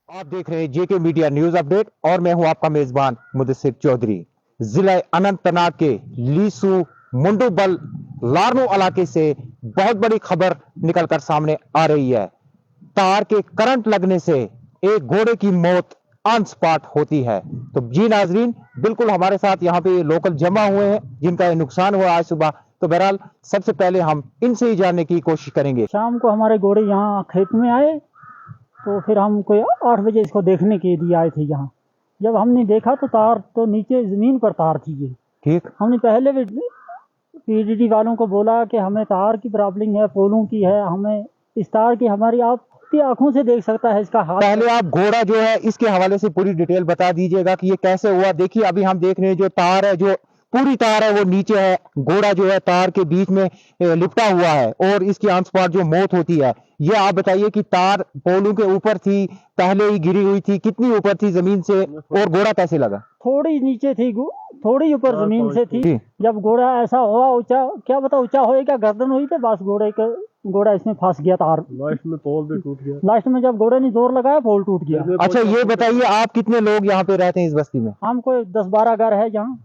आप देख रहे हैं जेके मीडिया न्यूज अपडेट और मैं हूं आपका मेजबान मुदस्सिर चौधरी। जिला अनंतनाग के लीसू मुंडूबल लारनू इलाके से बहुत बड़ी खबर निकलकर सामने आ रही है। तार के करंट लगने से एक घोड़े की मौत ऑन स्पॉट होती है। तो जी नाजरीन, बिल्कुल हमारे साथ यहाँ पे लोकल जमा हुए हैं जिनका ये नुकसान हुआ आज सुबह। तो बहरहाल सबसे पहले हम इनसे ही जानने की कोशिश करेंगे। शाम को हमारे घोड़े यहाँ खेत में आए तो फिर हम कोई 8 बजे इसको देखने के लिए आए थे यहाँ। जब हमने देखा तो तार तो नीचे ज़मीन पर तार थी ये। ठीक, हमने पहले भी पीडीडी वालों को बोला कि हमें तार की प्रॉब्लम है, पोलों की है, हमें इस तार की हमारी आपकी आंखों से देख सकता है इसका हाथ। पहले आप घोड़ा जो है इसके हवाले से पूरी डिटेल बता दीजिएगा कि ये कैसे हुआ। देखिए अभी हम देख रहे हैं जो तार है, जो पूरी तार है वो नीचे है, घोड़ा जो है तार के बीच में लिपटा हुआ है और इसकी ऑन स्पॉट जो मौत होती है। ये आप बताइए कि तार पोलों के ऊपर थी, पहले ही गिरी हुई थी, कितनी ऊपर थी जमीन से और घोड़ा कैसे लगा? थोड़ी नीचे थी, थोड़ी ऊपर जमीन से थी। जी। जब घोड़ा ऐसा हुआ ऊंचा, क्या पता ऊंचा होए क्या, गर्दन हुई थी बस, घोड़ा इसमें फंस गया तार। लास्ट में पोल भी टूट गया। लास्ट में जब घोड़े ने जोर लगाया पोल टूट गया। अच्छा ये बताइए आप कितने लोग यहाँ पे रहते हैं इस बस्ती में? हम कोई 10-12 घर है यहाँ।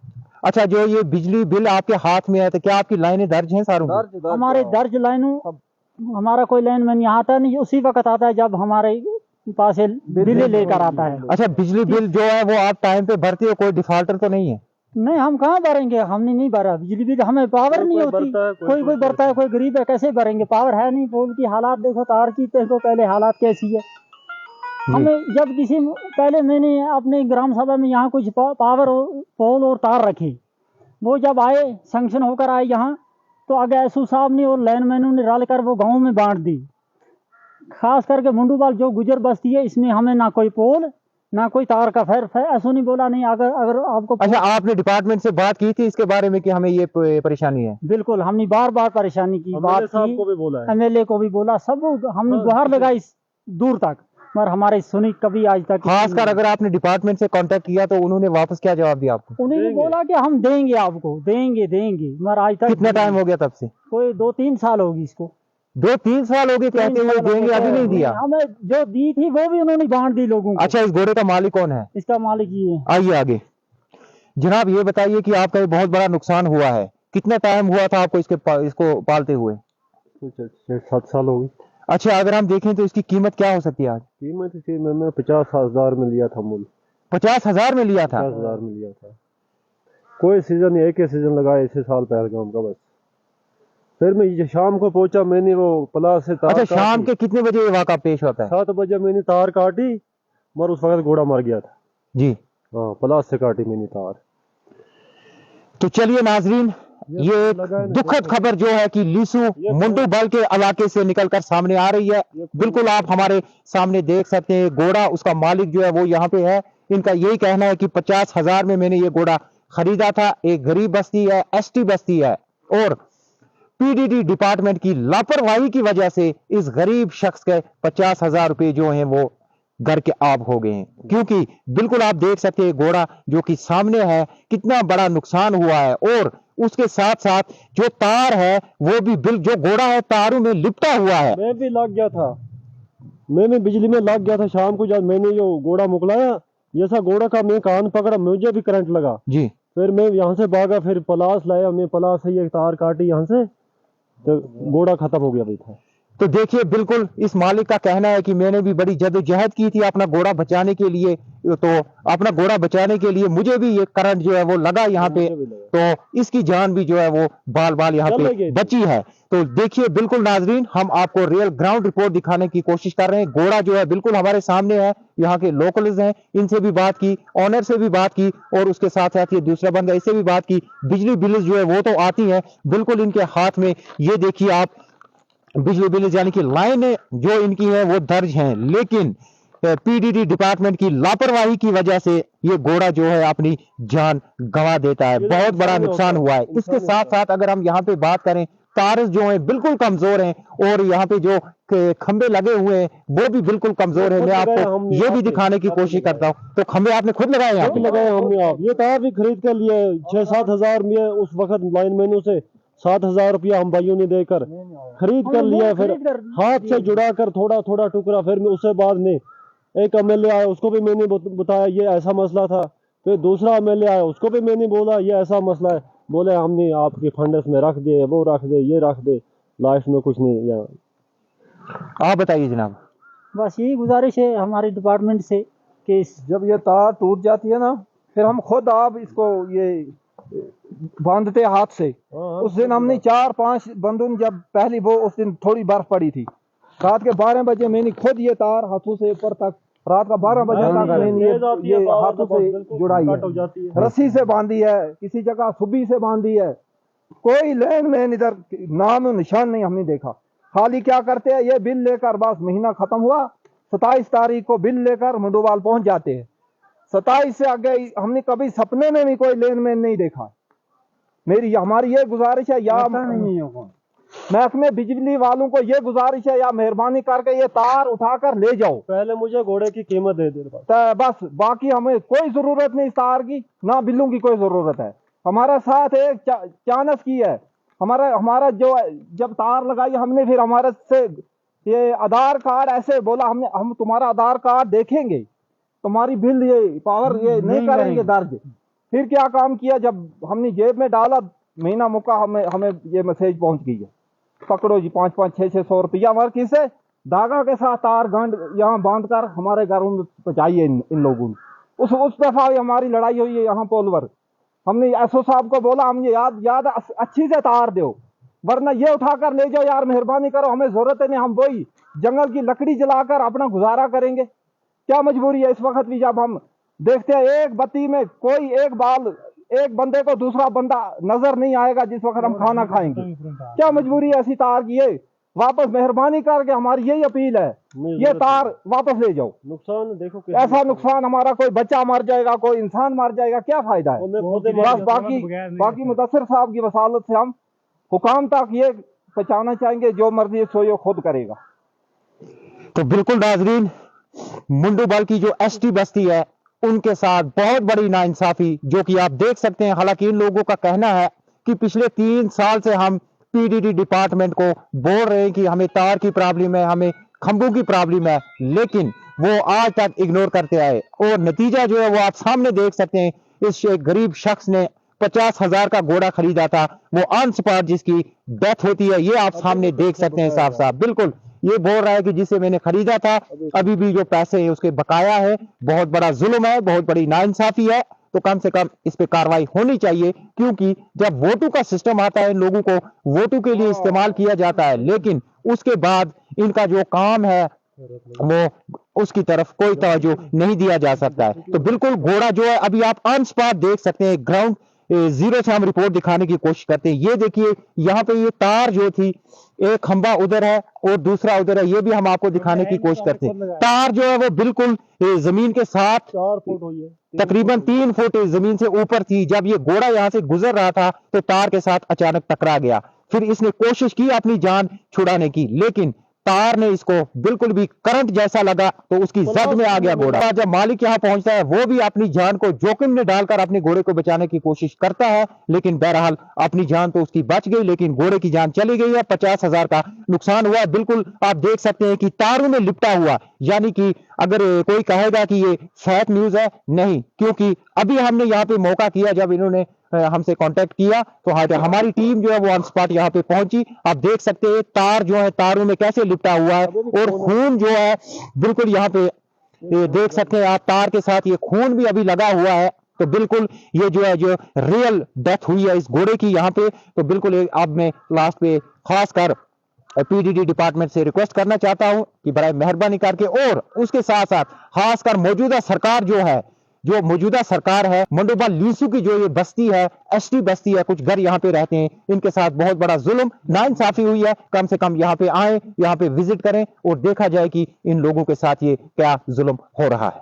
अच्छा, जो ये बिजली बिल आपके हाथ में है तो क्या आपकी लाइनें दर्ज हैं सारों की? हमारे दर्ज लाइनों, हमारा कोई लाइन में नहीं आता, नहीं उसी वक्त आता है जब हमारे पास बिल लेकर आता है। अच्छा, बिजली बिल जो है वो आप टाइम पे भरते हो, कोई डिफॉल्टर तो नहीं है? नहीं, हम कहाँ भरेंगे, हमने नहीं भरा बिजली बिल, हमें पावर नहीं होती। कोई भरता है, कोई गरीब है, कैसे भरेंगे, पावर है नहीं। पोल की हालात देखो, तार की देखो पहले हालात कैसी है। हमें जब किसी पहले मैंने अपने ग्राम सभा में यहाँ कुछ पावर पोल और तार रखे, वो जब आए सैंक्शन होकर आए यहाँ, तो आगे एसओ साहब ने और लाइनमैनों ने रल कर वो गाँव में बांट दी। खास करके मुंडूबाल जो गुजर बस्ती है, इसमें हमें ना कोई पोल ना कोई तार का फैर एसओ नहीं बोला नहीं। अगर आपको अच्छा, आपने डिपार्टमेंट से बात की थी इसके बारे में कि हमें ये परेशानी है? बिल्कुल, हमने बार बार परेशानी की बात की, को भी बोला है, एमएलए को भी बोला, सब हमने गुहार लगाई दूर तक, मगर हमारे सुनी कभी आज तक। खासकर अगर आपने डिपार्टमेंट से कांटेक्ट किया तो उन्होंने वापस क्या जवाब दिया आपको? उन्होंने बोला कि हम देंगे आपको, देंगे, मगर आज तक। कितना टाइम हो गया तब से? कोई 2-3 साल होगी इसको। 2-3 साल हो गए कहते हुए, देंगे अभी नहीं दिया? हमें जो दी थी वो भी उन्होंने बांट दी लोगों को। अच्छा, इस घोड़े का मालिक कौन है? इसका मालिक ये है। आइए आगे। जनाब ये बताइए कि आपका ये बहुत बड़ा नुकसान हुआ है, कितना टाइम हुआ था आपको इसको पालते हुए? 7 साल हो गए। अच्छा, अगर हम देखें तो इसकी कीमत क्या हो सकती है आज? कीमत थी, मैंने 50,000 में लिया था मूल। 50,000 में लिया था? 50,000 में लिया था। कोई सीजन, एक ही सीजन लगाया इसी साल पहलगाम का बस। फिर मैं शाम को पहुंचा, मैंने वो प्लास से तार। अच्छा, शाम के कितने बजे ये वाक़ा पेश होता है? 7 बजे मैंने तार काटी, मगर उस वक्त घोड़ा मर गया था जी। हाँ, प्लास से काटी मैंने तार। तो चलिए नाजरीन, ये एक दुखद खबर जो है कि लीसू मुंडूबल के इलाके से निकलकर सामने आ रही है। बिल्कुल आप हमारे सामने देख सकते हैं, घोड़ा उसका मालिक जो है वो यहाँ पे है। इनका यही कहना है कि 50,000 में मैंने ये घोड़ा खरीदा था। एक गरीब बस्ती है, एसटी बस्ती है, और पीडीडी डिपार्टमेंट की लापरवाही की वजह से इस गरीब शख्स के 50,000 रुपए जो हैं वो घर के आब हो गए हैं। क्योंकि बिल्कुल आप देख सकते हैं घोड़ा जो कि सामने है, कितना बड़ा नुकसान हुआ है, और उसके साथ साथ जो तार है वो भी जो घोड़ा है तारों में लिपटा हुआ है। मैं भी लग गया था, मैं भी बिजली में लग गया था शाम को। जब मैंने जो घोड़ा मोकलाया, जैसा घोड़ा का मैं कान पकड़ा, मुझे भी करंट लगा जी। फिर मैं यहाँ से भागा, फिर पलास लाया, मैं पलास से ये तार काटी यहाँ से, तो घोड़ा खत्म हो गया भी था। तो देखिए बिल्कुल इस मालिक का कहना है कि मैंने भी बड़ी जद्दोजहद की थी अपना घोड़ा बचाने के लिए, तो अपना घोड़ा बचाने के लिए मुझे भी ये करंट जो है वो लगा यहाँ पे, तो इसकी जान भी जो है वो बाल बाल यहाँ पे बची है। तो देखिए बिल्कुल नाजरीन, हम आपको रियल ग्राउंड रिपोर्ट दिखाने की कोशिश कर रहे हैं। घोड़ा जो है बिल्कुल हमारे सामने है, यहाँ के लोकल्स हैं, इनसे भी बात की, ऑनर से भी बात की, और उसके साथ साथ ये दूसरा बंदा, इससे भी बात की। बिजली बिल जो है वो तो आती है बिल्कुल इनके हाथ में, ये देखिए आप, बिजली बिल यानी कि लाइनें जो इनकी है वो दर्ज हैं, लेकिन पीडीडी डिपार्टमेंट की लापरवाही की वजह से ये घोड़ा जो है अपनी जान गंवा देता है। बहुत बड़ा नुकसान हुआ है। इसके साथ साथ अगर हम यहाँ पे बात करें, तार जो है बिल्कुल कमजोर हैं, और यहाँ पे जो खंबे लगे हुए हैं वो भी बिल्कुल कमजोर है। मैं आपको ये भी दिखाने की कोशिश करता हूँ। तो खंबे आपने खुद लगाए? यहाँ पे लगाए हमने। आप ये तार भी खरीद कर लिए 6-7 हजार में, उस वक्त लाइन मैनू से 7,000 रुपया हम भाइयों ने देकर खरीद कर लिया। फिर हाथ से जुड़ा कर थोड़ा थोड़ा टुकड़ा, फिर मैं उससे बाद में एक एमएलए आया, उसको भी मैंने बताया ये ऐसा मसला था। फिर दूसरा एमएलए आया, उसको भी मैंने बोला ये ऐसा मसला है। बोले हमने आपके फंड्स में रख दे, वो रख दे, ये रख दे, लास्ट में कुछ नहीं। या आप बताइए जनाब। बस यही गुजारिश है हमारे डिपार्टमेंट से कि जब ये तार टूट जाती है ना, फिर हम खुद आप इसको ये बांधते हाथ से। उस दिन हमने 4-5 बंदों ने, जब पहली वो उस दिन थोड़ी बर्फ पड़ी थी, रात के 12 बजे मैंने खुद ये तार हाथों से ऊपर तक, रात का 12 बजे तक मैंने ये हाथों से जुड़ाई है, रस्सी से बांधी है, किसी जगह सुबी से बांधी है। कोई लैंड मैन इधर नाम निशान नहीं हमने देखा। खाली क्या करते हैं, ये बिल लेकर, बस महीना खत्म हुआ, 27 तारीख को बिल लेकर मंडोवाल पहुंच जाते हैं। 27 से आगे हमने कभी सपने में भी कोई लैंड मैन नहीं देखा। हमारी ये गुजारिश है, या महकमे बिजली वालों को ये गुजारिश है, या मेहरबानी करके ये तार उठाकर ले जाओ। पहले मुझे घोड़े की कीमत दे दे बस, बाकी हमें कोई जरूरत नहीं इस तार की, ना बिल्लों की कोई जरूरत है। हमारा साथ एक चानस की है, हमारा जो जब तार लगाई हमने, फिर हमारे से ये आधार कार्ड ऐसे बोला, हम तुम्हारा आधार कार्ड देखेंगे, तुम्हारी बिल ये पावर ये नहीं करेंगे दर्ज। फिर क्या काम किया, जब हमने जेब में डाला, महीना मुका, हमें ये मैसेज पहुंच गई है, पकड़ो जी 500 600 रुपया हमारे किसे धागा के साथ तार गांड यहाँ बांध कर हमारे घरों में पहुंचाई है इन लोगों ने। उस दफा हमारी लड़ाई हुई है यहाँ पोलवर। हमने एसओ साहब को बोला, हमने याद अच्छी से तार दो, वरना ये उठाकर ले जाओ यार, मेहरबानी करो, हमें जरूरत है नहीं, हम वही जंगल की लकड़ी जलाकर अपना गुजारा करेंगे। क्या मजबूरी है इस वक्त भी, जब हम देखते हैं एक बत्ती में कोई एक बंदे को दूसरा बंदा नजर नहीं आएगा जिस वक्त हम खाना खाएंगे। क्या मजबूरी है ऐसी तार की? ये वापस मेहरबानी करके हमारी यही अपील है, ये तार वापस ले जाओ। नुकसान देखो, ऐसा नुकसान हमारा, कोई बच्चा मर जाएगा, कोई इंसान मर जाएगा, क्या फायदा है। बस बाकी मुदस्सिर साहब की वसालत से हम हुकाम तक ये पहुंचाना चाहेंगे, जो मर्जी सो ये खुद करेगा। तो बिल्कुल नाजरीन, मुंडोवाल की जो एसटी बस्ती है उनके साथ बहुत बड़ी नाइंसाफी जो कि आप देख सकते हैं। हालांकि इन लोगों का कहना है कि पिछले 3 साल से हम पीडीडी डिपार्टमेंट को बोल रहे हैं कि हमें तार की प्रॉब्लम है, हमें खंभों की प्रॉब्लम है, लेकिन वो आज तक इग्नोर करते आए। और नतीजा जो है वो आप सामने देख सकते हैं। इस गरीब शख्स ने 50,000 का घोड़ा खरीदा था, वो ऑन स्पॉट जिसकी डेथ होती है, ये आप सामने देख सकते हैं साफ साफ। बिल्कुल ये बोल रहा है कि जिसे मैंने खरीदा था अभी भी जो पैसे हैं उसके बकाया है। बहुत बड़ा जुल्म है, बहुत बड़ी नाइंसाफी है। तो कम से कम इस पे कार्रवाई होनी चाहिए, क्योंकि जब वोटों का सिस्टम आता है, इन लोगों को वोटों के लिए इस्तेमाल किया जाता है, लेकिन उसके बाद इनका जो काम है वो उसकी तरफ कोई तवज्जो नहीं दिया जा सकता है। तो बिल्कुल घोड़ा जो है अभी आप ऑन स्पॉट देख सकते हैं, ग्राउंड जीरो से हम रिपोर्ट दिखाने की कोशिश करते हैं। ये देखिए यहाँ पे ये तार जो थी, एक खंबा उधर है और दूसरा उधर है, ये भी हम आपको दिखाने की कोशिश करते हैं। तार जो है वो बिल्कुल जमीन के साथ 4 फुट हुई है, तकरीबन 3 फुट जमीन से ऊपर थी। जब ये घोड़ा यहाँ से गुजर रहा था तो तार के साथ अचानक टकरा गया। फिर इसने कोशिश की अपनी जान छुड़ाने की, लेकिन तार ने इसको बिल्कुल भी करंट जैसा लगा तो उसकी जद में आ गया घोड़ा। जब मालिक यहाँ पहुंचता है वो भी अपनी जान को जोखिम में डालकर अपने घोड़े को बचाने की कोशिश करता है, लेकिन बहरहाल अपनी जान तो उसकी बच गई, लेकिन घोड़े की जान चली गई है। 50,000 का नुकसान हुआ। बिल्कुल आप देख सकते हैं कि तारों में लिपटा हुआ, यानी कि अगर कोई कहेगा कि ये फेक न्यूज है, नहीं, क्योंकि अभी हमने यहाँ पे मौका किया, जब इन्होंने हमसे कांटेक्ट किया तो हमारी टीम जो है वो ऑन स्पॉट यहाँ पे पहुंची। आप देख सकते हैं तार जो है तारों में कैसे लिपटा हुआ है, और खून जो है बिल्कुल यहाँ पे देख सकते हैं आप, तार के साथ ये खून भी अभी लगा हुआ है। तो बिल्कुल ये जो है जो रियल डेथ हुई है इस घोड़े की यहाँ पे। तो बिल्कुल अब मैं लास्ट पे खासकर पीडीडी डिपार्टमेंट से रिक्वेस्ट करना चाहता हूं कि बराए मेहरबानी करके, और उसके साथ साथ खासकर मौजूदा सरकार जो मौजूदा सरकार है, मंडोवाल लीसू की जो ये बस्ती है, एसटी बस्ती है, कुछ घर यहाँ पे रहते हैं, इनके साथ बहुत बड़ा जुल्म नाइंसाफी हुई है। कम से कम यहाँ पे आए, यहाँ पे विजिट करें और देखा जाए कि इन लोगों के साथ ये क्या जुल्म हो रहा है।